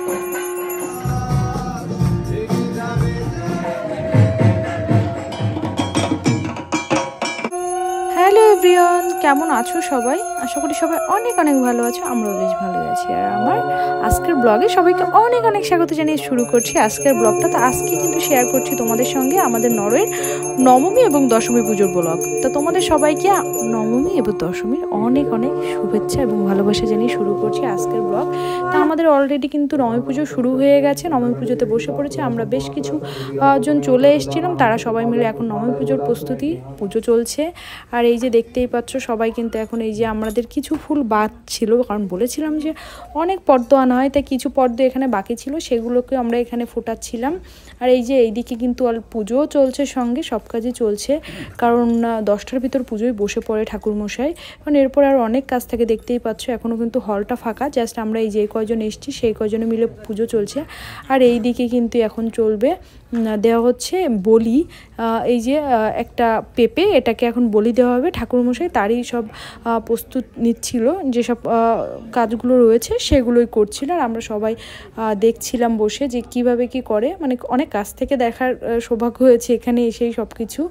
Hello everyone, কেমন আছো সবাই? আশা করি সবাই অনেক অনেক ভালো আছো। আমরাও বেশ ভালো আছি। আর আমার আজকের ব্লগে সবাইকে অনেক অনেক স্বাগত জানিয়ে শুরু করছি আজকের ব্লগটা। তো আজকে কিন্তু শেয়ার করছি তোমাদের সঙ্গে আমাদের নরওয়ের নবমী এবং দশমী পুজোর ব্লগ। তো তোমাদের সবাইকে নবমী এবং দশমীর অনেক অনেক শুভেচ্ছা এবং ভালোবাসা জানিয়ে শুরু করছি আজকের ব্লগ। তা আমাদের অলরেডি কিন্তু নবমী পুজো শুরু হয়ে গেছে। নবমী পুজোতে বসে পড়েছে। আমরা বেশ কিছু জন চলে এসেছিলাম, তারা সবাই মিলে এখন নবমী পুজোর প্রস্তুতি, পুজো চলছে। আর এই যে দেখতেই পাচ্ছ সবাই কিন্তু এখন এই যে আমাদের কিছু ফুল বাদ ছিল, কারণ বলেছিলাম যে অনেক পদ্ম আনা হয়, তাই কিছু পদ্ম এখানে বাকি ছিল, সেগুলোকে আমরা এখানে ফোটাচ্ছিলাম। আর এই যে এইদিকে কিন্তু পুজোও চলছে, সঙ্গে সব কাজই চলছে, কারণ 10টার ভিতর পুজোয় বসে পড়ে ঠাকুরমশাই। কারণ এরপর আর অনেক কাজ থাকে, দেখতেই পাচ্ছ এখনও কিন্তু হলটা ফাঁকা, জাস্ট আমরা এই যে কয়জন এসছি সেই কয়জনে মিলে পুজো চলছে। আর এই দিকে কিন্তু এখন চলবে দেওয়া হচ্ছে বলি। এই যে একটা পেঁপে, এটাকে এখন বলি দেওয়া হবে ঠাকুরমশাই, তারই সব প্রস্তুত নিচ্ছিল, যেসব কাজগুলো রয়েছে সেগুলোই করছিল। আর আমরা সবাই দেখছিলাম বসে যে কিভাবে কি করে, মানে অনেক কাছ থেকে দেখার সৌভাগ্য হয়েছে এখানে এসেই সব কিছু।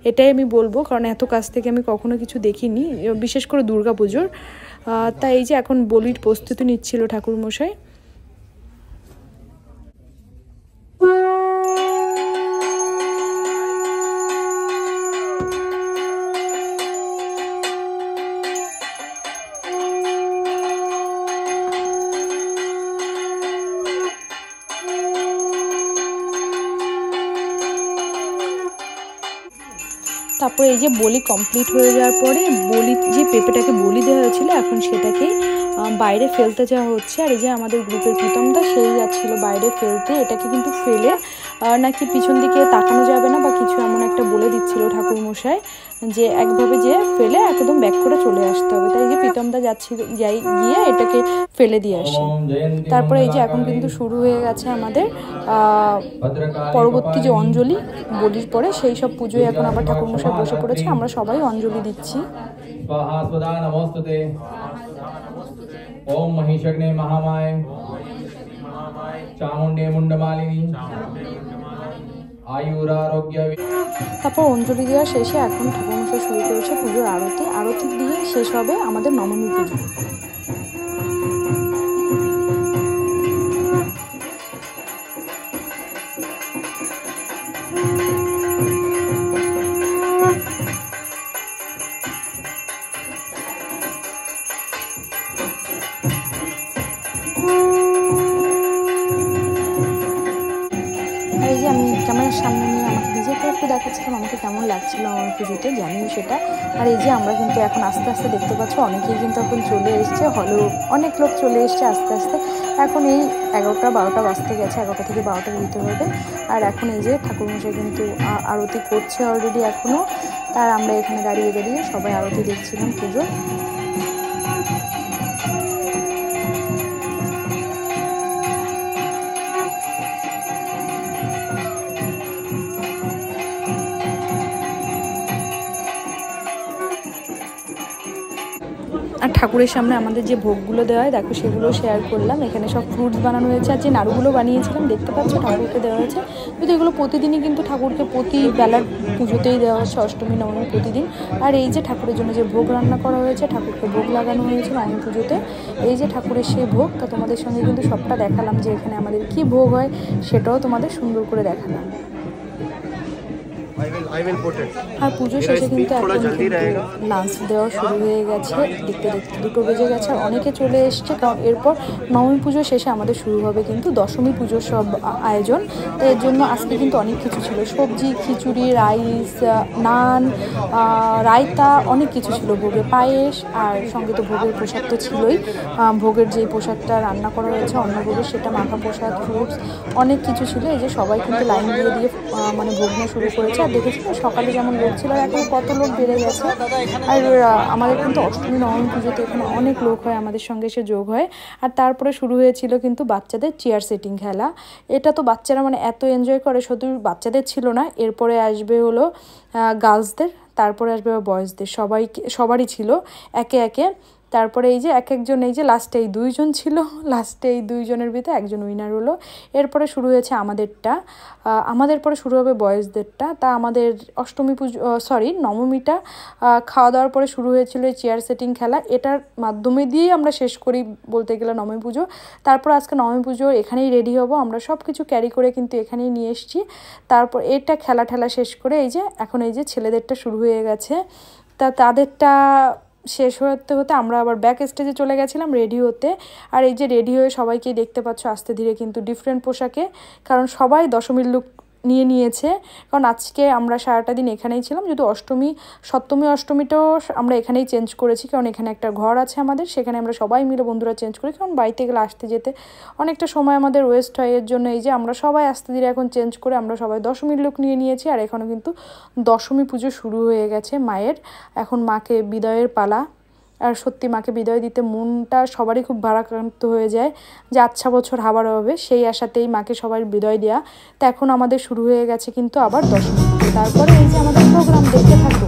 এটাই আমি বলবো, কারণ এত কাছ থেকে আমি কখনো কিছু দেখিনি, বিশেষ করে দুর্গা পুজোর। তাই এই যে এখন বলির প্রস্তুতি নিচ্ছিল ঠাকুরমশাই। তারপরে এই যে বলি কমপ্লিট হয়ে যাওয়ার পরে বলি, যে পেঁপেটাকে বলি দেওয়া হয়েছিল, এখন সেটাকে বাইরে ফেলতে যাওয়া হচ্ছে। আর এই যে আমাদের গ্রুপের প্রীতমদা, সেই যাচ্ছিল বাইরে ফেলতে। এটাকে কিন্তু ফেলে নাকি পিছন দিকে তাকানো যাবে না বা কিছু এমন একটা বলে দিচ্ছিল ঠাকুরমশাই, যে একভাবে যে ফেলে একদম ব্যাক করে চলে আসতে হবে। তাই এই যে প্রীতমদা গিয়ে এটাকে ফেলে দিয়ে আসে। তারপরে এই যে এখন কিন্তু শুরু হয়ে গেছে আমাদের পরবর্তী যে অঞ্জলি, বলির পরে সেই সব পুজোয় এখন আবার ঠাকুরমশাই বসে পড়েছে, আমরা সবাই অঞ্জলি দিচ্ছি। ओम महिषग्ने महामाय चामुंडे मुंडमालिनी आयुरारोग्य। তারপর অঞ্জলি দেওয়া শেষে এখন ঠাকুরমশাই শুরু করেছে পুজোর আরতি। আরতি দিয়ে শেষ হবে আমাদের নবমী পুজো। এই যে আমি ক্যামেরার সামনে নিয়ে আমাকে নিজেকে একটু দেখাচ্ছিলাম আমাকে কেমন লাগছিল আমার পুজোতে, জানিও সেটা। আর এই যে আমরা কিন্তু এখন আস্তে আস্তে দেখতে পাচ্ছি অনেকেই কিন্তু এখন চলে এসছে, হলেও অনেক লোক চলে এসছে আস্তে আস্তে। এখন এই 11টা 12টা বাজতে গেছে, 11টা থেকে 12টার ভিতর হবে। আর এখন এই যে ঠাকুরমশাই কিন্তু আরতি করছে অলরেডি এখনও। তার আমরা এখানে দাঁড়িয়ে দাঁড়িয়ে সবাই আরতি দেখছিলাম পুজো। আর ঠাকুরের সামনে আমাদের যে ভোগগুলো দেওয়া হয়, দেখো সেগুলো শেয়ার করলাম। এখানে সব ফ্রুটস বানানো হয়েছে, আর যে নাড়ুগুলো বানিয়েছিলাম দেখতে পাচ্ছ ঠাকুরকে দেওয়া হয়েছে। কিন্তু এগুলো প্রতিদিনই কিন্তু ঠাকুরকে প্রতি বেলার পুজোতেই দেওয়া হচ্ছে, অষ্টমী নবমী প্রতিদিন। আর এই যে ঠাকুরের জন্য যে ভোগ রান্না করা হয়েছে, ঠাকুরকে ভোগ লাগানো হয়েছে নবমী পুজোতে, এই যে ঠাকুরের সেই ভোগ, তা তোমাদের সঙ্গে কিন্তু সবটা দেখালাম যে এখানে আমাদের কি ভোগ হয়, সেটাও তোমাদের সুন্দর করে দেখালাম। আর পুজো শেষে কিন্তু এখন লাঞ্চ দেওয়া শুরু হয়ে গেছে, দেখতে দেখতে 2টো বেজে গেছে, আর অনেকে চলে এসছে। কারণ এরপর নবমী পুজো শেষে আমাদের শুরু হবে কিন্তু দশমী পুজোর সব আয়োজন। তো এর জন্য আজকে কিন্তু অনেক কিছু ছিল, সবজি, খিচুড়ি, রাইস, নান, রায়তা, অনেক কিছু ছিল, ভোগে পায়েস, আর সঙ্গে তো ভোগের প্রসাদ তো ছিলই। ভোগের যে প্রসাদটা রান্না করা হয়েছে অন্নভোগের, সেটা মাখা প্রসাদ, ফ্রুটস, অনেক কিছু ছিল। এই যে সবাই কিন্তু লাইন দিয়ে দিয়ে মানে ভোগ নেওয়া শুরু করেছে। আর দেখেছি সকালে যেমন লোক ছিল, এখন কত লোক বেড়ে গেছে। আর আমাদের কিন্তু অষ্টমী নবমী পুজোতে এখানে অনেক লোক হয়, আমাদের সঙ্গে এসে যোগ হয়। আর তারপরে শুরু হয়েছিল কিন্তু বাচ্চাদের চেয়ার সেটিং খেলা। এটা তো বাচ্চারা মানে এত এনজয় করে, শুধু বাচ্চাদের ছিল না, এরপরে আসবে হলো গার্লসদের, তারপরে আসবে বয়েজদের, সবারই ছিল একে একে তারপরে এই যে এক একজন, এই যে লাস্টে এই 2 জন ছিল, লাস্টে এই 2 জনের ভিতরে একজন উইনার হলো। এরপরে শুরু হয়েছে আমাদেরটা, আমাদের পরে শুরু হবে বয়েজদেরটা। তা আমাদের অষ্টমী পুজো, সরি নবমীটা খাওয়া দাওয়ার পরে শুরু হয়েছিল চেয়ার সেটিং খেলা। এটার মাধ্যমে দিয়েই আমরা শেষ করি বলতে গেলে নবমী পুজো। তারপর আজকে নবমী পুজো এখানেই রেডি হব, আমরা সব কিছু ক্যারি করে কিন্তু এখানেই নিয়ে এসেছি। তারপর এটা খেলা ঠেলা শেষ করে এই যে এখন এই যে ছেলেদেরটা শুরু হয়ে গেছে। তা তাদেরটা শেষ হতে হতে আমরা আবার ব্যাক স্টেজে চলে গেছিলাম রেডি হতে। আর এই যে রেডি হয়ে সবাইকেই দেখতে পাচ্ছ আস্তে ধীরে কিন্তু ডিফারেন্ট পোশাকে, কারণ সবাই দশমীর লুক নিয়ে নিয়েছে। কারণ আজকে আমরা সারাটা দিন এখানেই ছিলাম, যদি অষ্টমী সপ্তমী অষ্টমীটাও আমরা এখানেই চেঞ্জ করেছি, কারণ এখানে একটা ঘর আছে আমাদের, সেখানে আমরা সবাই মিলে বন্ধুরা চেঞ্জ করি, কারণ বাড়িতে গেলে আসতে যেতে অনেকটা সময় আমাদের ওয়েস্ট হয়। এর জন্য এই যে আমরা সবাই আস্তে ধীরে এখন চেঞ্জ করে আমরা সবাই দশমীর লুক নিয়ে নিয়েছি। আর এখনও কিন্তু দশমী পুজো শুরু হয়ে গেছে মায়ের, এখন মাকে বিদায়ের পালা। আর সত্যি মাকে বিদায় দিতে মনটা সবারই খুব ভারাক্রান্ত হয়ে যায়, যে আচ্ছা বছর আবার হবে, সেই আশাতেই মাকে সবাই বিদায় দেওয়া। তো এখন আমাদের শুরু হয়ে গেছে কিন্তু আবার দশমী। তারপরে এই যে আমাদের প্রোগ্রাম দেখতে থাকো।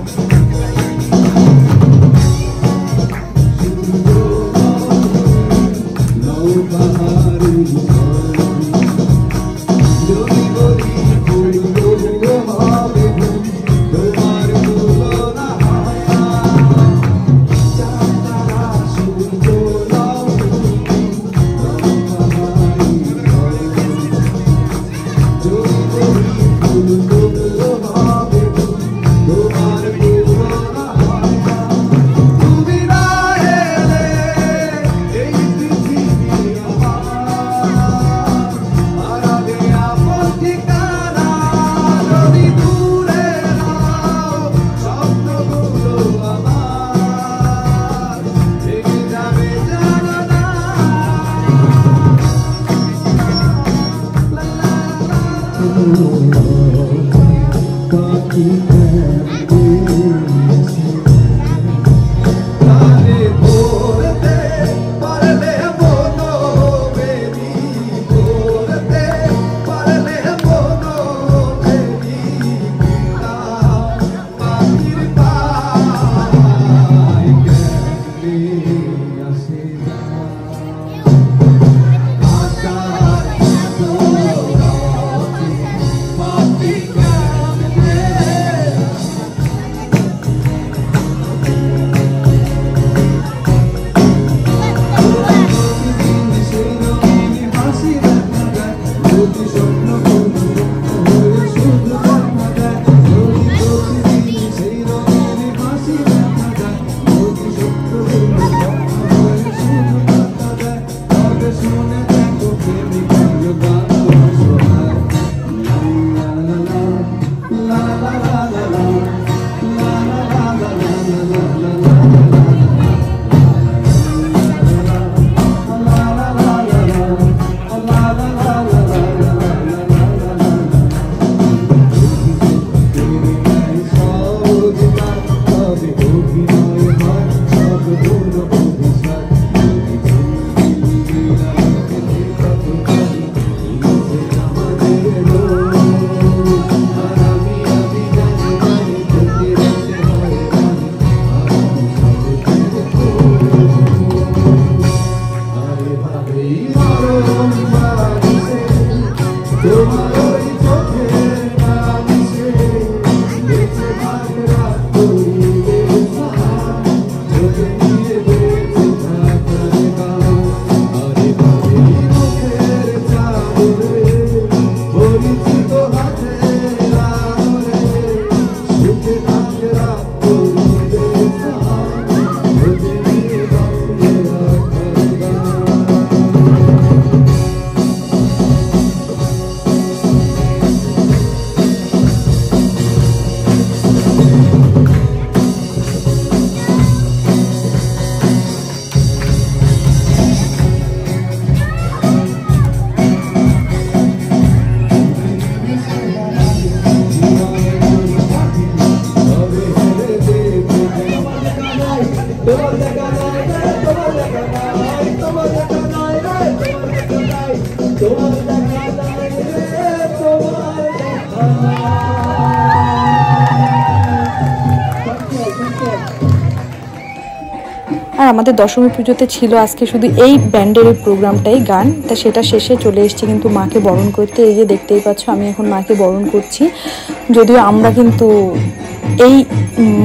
আর আমাদের দশমী পুজোতে ছিল আজকে শুধু এই ব্যান্ডের প্রোগ্রামটাই গান, তা সেটা শেষে চলে এসেছি কিন্তু মাকে বরণ করতে। এই যে দেখতেই পাচ্ছ আমি এখন মাকে বরণ করছি, যদিও আমরা কিন্তু এই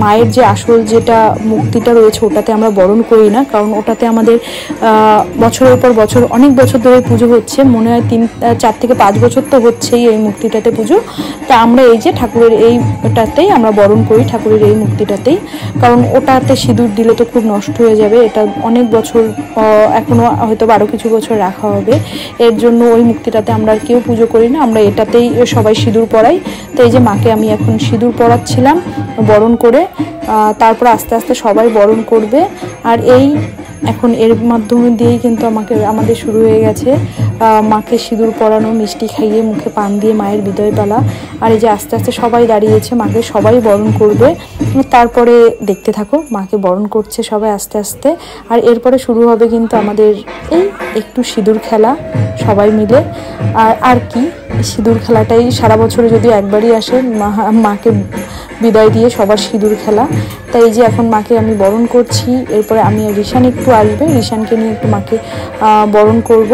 মায়ের যে আসল যেটা মুক্তিটা রয়েছে ওটাতে আমরা বরণ করি না, কারণ ওটাতে আমাদের বছরের পর বছর অনেক বছর ধরে পুজো হচ্ছে, মনে হয় 4 থেকে 5 বছর তো হচ্ছেই এই মুক্তিটাতে পুজো। তা আমরা এই যে ঠাকুরের এইটাতেই আমরা বরণ করি, ঠাকুরের এই মুক্তিটাতেই, কারণ ওটাতে সিঁদুর দিলে তো খুব নষ্ট হয়ে যাবে, এটা অনেক বছর এখনো হয়তো আরও কিছু বছর রাখা হবে, এর জন্য ওই মুক্তিটাতে আমরা আর কেউ পুজো করি না, আমরা এটাতেই সবাই সিঁদুর পরাই। তো এই যে মাকে আমি এখন সিঁদুর পরাচ্ছিলাম বরণ করে, তারপর আস্তে আস্তে সবাই বরণ করবে। আর এই এখন এর মাধ্যমে দিয়েই কিন্তু আমাদের শুরু হয়ে গেছে মাকে সিঁদুর পরানো, মিষ্টি খাইয়ে মুখে পান দিয়ে মায়ের বিদায় পালা। আর এই যে আস্তে আস্তে সবাই দাঁড়িয়েছে, মাকে সবাই বরণ করবে, তারপরে দেখতে থাকো মাকে বরণ করছে সবাই আস্তে আস্তে। আর এরপরে শুরু হবে কিন্তু আমাদের এই একটু সিঁদুর খেলা সবাই মিলে। আর কি সিঁদুর খেলাটাই সারা বছরে যদি একবারই আসে, মাকে বিদায় দিয়ে সবার সিঁদুর খেলা। তাই এই যে এখন মাকে আমি বরণ করছি, এরপরে আমি রিশান একটু আসবে, রিশানকে নিয়ে একটু মাকে বরণ করব।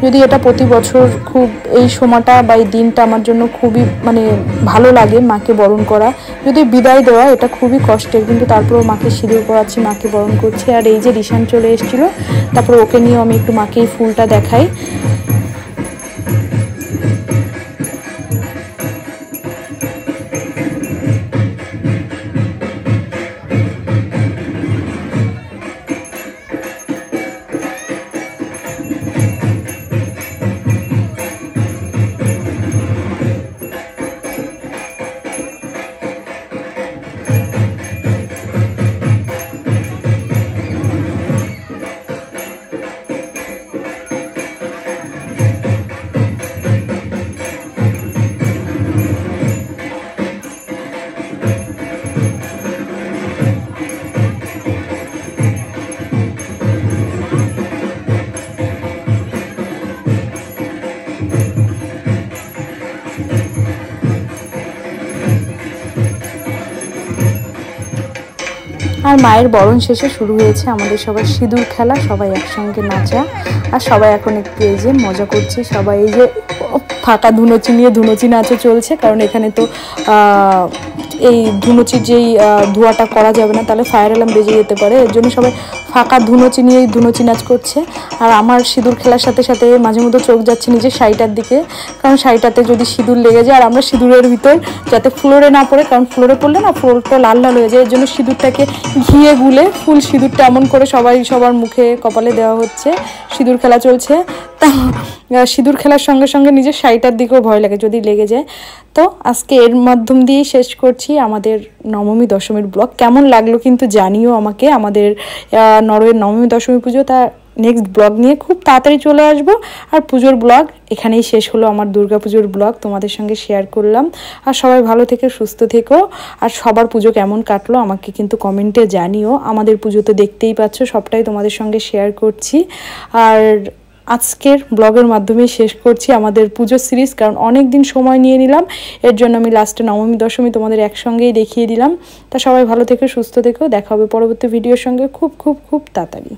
যদি এটা প্রতি বছর খুব এই সময়টা বা এই দিনটা আমার জন্য খুবই মানে ভালো লাগে মাকে বরণ করা, যদি বিদায় দেওয়া এটা খুবই কষ্টের, কিন্তু তারপরেও মাকে সিঁদুর পরাচ্ছি, মাকে বরণ করছি। আর এই যে রিশান চলে এসেছিলো, তারপরে ওকে নিয়েও আমি একটু মাকে এই ফুলটা দেখাই। আর মায়ের বরণ শেষে শুরু হয়েছে আমাদের সবার সিঁদুর খেলা, সবাই একসঙ্গে নাচা। আর সবাই এখন একটু এই যে মজা করছে, সবাই এই যে ফাঁকা ধুনুচি নিয়ে ধুনুচি নাচও চলছে, কারণ এখানে তো এই ধুনুচির যেই ধোঁয়াটা করা যাবে না, তাহলে ফায়ার অ্যালার্ম বেজে যেতে পারে, এর জন্য সবাই ফাঁকা ধুনুচি নিয়ে ধুনুচি নাচ করছে। আর আমার সিঁদুর খেলার সাথে সাথে মাঝে মধ্যে চোখ যাচ্ছে নিজের শাড়িটার দিকে, কারণ শাড়িটাতে যদি সিঁদুর লেগে যায়, আর আমরা সিঁদুরের ভিতর যাতে ফ্লোরে না পড়ে, কারণ ফ্লোরে পড়লে না ফ্লোরটা লাল লাল হয়ে যায়, এর জন্য সিঁদুরটাকে ঘিয়ে গুলে ফুল সিঁদুরটা এমন করে সবার মুখে কপালে দেওয়া হচ্ছে। সিঁদুর খেলা চলছে, তা সিঁদুর খেলার সঙ্গে সঙ্গে নিজের শাড়িটার দিকেও ভয় লাগে যদি লেগে যায়। তো আজকে এর মাধ্যম দিয়েই শেষ করছি আমাদের নবমী দশমীর ব্লগ। কেমন লাগলো কিন্তু জানিও আমাকে। আমাদের নরওয়ের নবমী দশমী পুজো, তা নেক্সট ব্লগ নিয়ে খুব তাড়াতাড়ি চলে আসবো। আর পুজোর ব্লগ এখানেই শেষ হলো, আমার দুর্গা পুজোর ব্লগ তোমাদের সঙ্গে শেয়ার করলাম। আর সবাই ভালো থেকো, সুস্থ থেকো, আর সবার পুজো কেমন কাটলো আমাকে কিন্তু কমেন্টে জানিও। আমাদের পুজো তো দেখতেই পাচ্ছ, সবটাই তোমাদের সঙ্গে শেয়ার করছি। আর আজকের ব্লগের মাধ্যমেই শেষ করছি আমাদের পুজোর সিরিজ, কারণ অনেক দিন সময় নিয়ে নিলাম, এর জন্য আমি লাস্টে নবমী দশমী তোমাদের একসঙ্গেই দেখিয়ে দিলাম। তা সবাই ভালো থেকো, সুস্থ থেকো, দেখা হবে পরবর্তী ভিডিওর সঙ্গে খুব খুব খুব তাড়াতাড়ি।